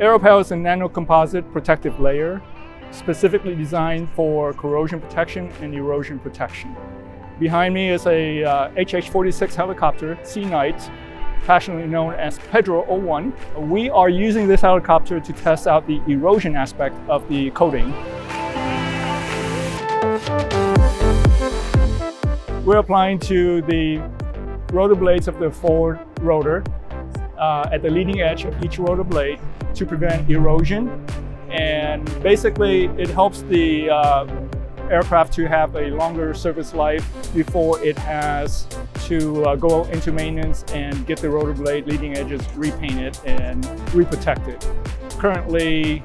AeroPel is a nanocomposite protective layer specifically designed for corrosion protection and erosion protection. Behind me is a HH-46 helicopter, Sea Knight, passionately known as Pedro 01. We are using this helicopter to test out the erosion aspect of the coating. We're applying to the rotor blades of the forward rotor at the leading edge of each rotor blade to prevent erosion. And basically, it helps the aircraft to have a longer service life before it has to go into maintenance and get the rotor blade leading edges repainted and reprotected. Currently,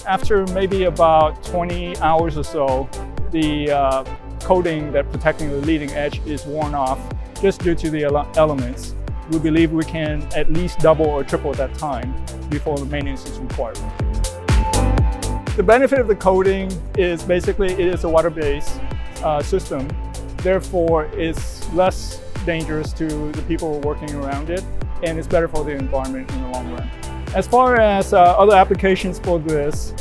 after maybe about 20 hours or so, the coating that protecting the leading edge is worn off just due to the elements. We believe we can at least double or triple that time before the maintenance is required. The benefit of the coating is basically it is a water-based system. Therefore, it's less dangerous to the people working around it, and it's better for the environment in the long run. As far as other applications for this,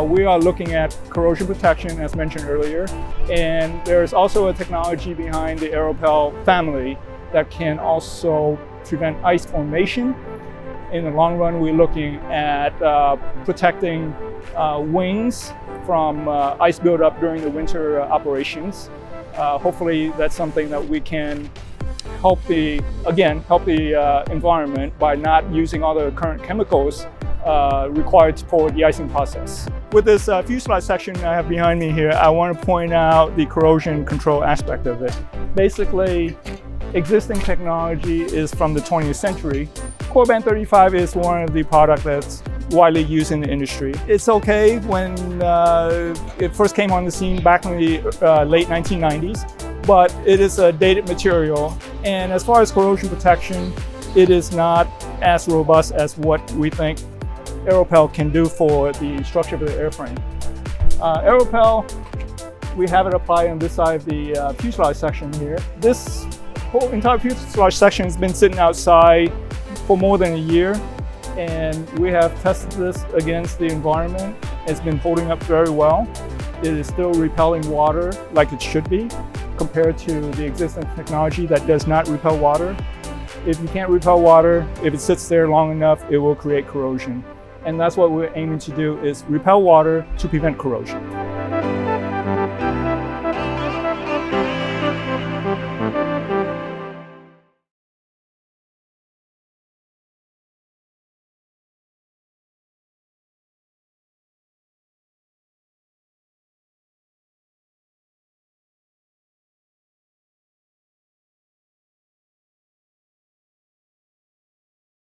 we are looking at corrosion protection, as mentioned earlier, and there's also a technology behind the AeroPel family that can also prevent ice formation. In the long run, we're looking at protecting wings from ice buildup during the winter operations. Hopefully, that's something that we can help the environment by not using all the current chemicals required for the icing process. With this fuselage section I have behind me here, I want to point out the corrosion control aspect of it. Basically, existing technology is from the 20th century. Corband 35 is one of the products that's widely used in the industry. It's okay when it first came on the scene back in the late 1990s, but it is a dated material. And as far as corrosion protection, it is not as robust as what we think AeroPel can do for the structure of the airframe. AeroPel, we have it applied on this side of the fuselage section here. This whole entire fuselage section has been sitting outside for more than a year, and we have tested this against the environment. It's been holding up very well. It is still repelling water like it should be compared to the existing technology that does not repel water. If you can't repel water, if it sits there long enough, it will create corrosion. And that's what we're aiming to do, is repel water to prevent corrosion.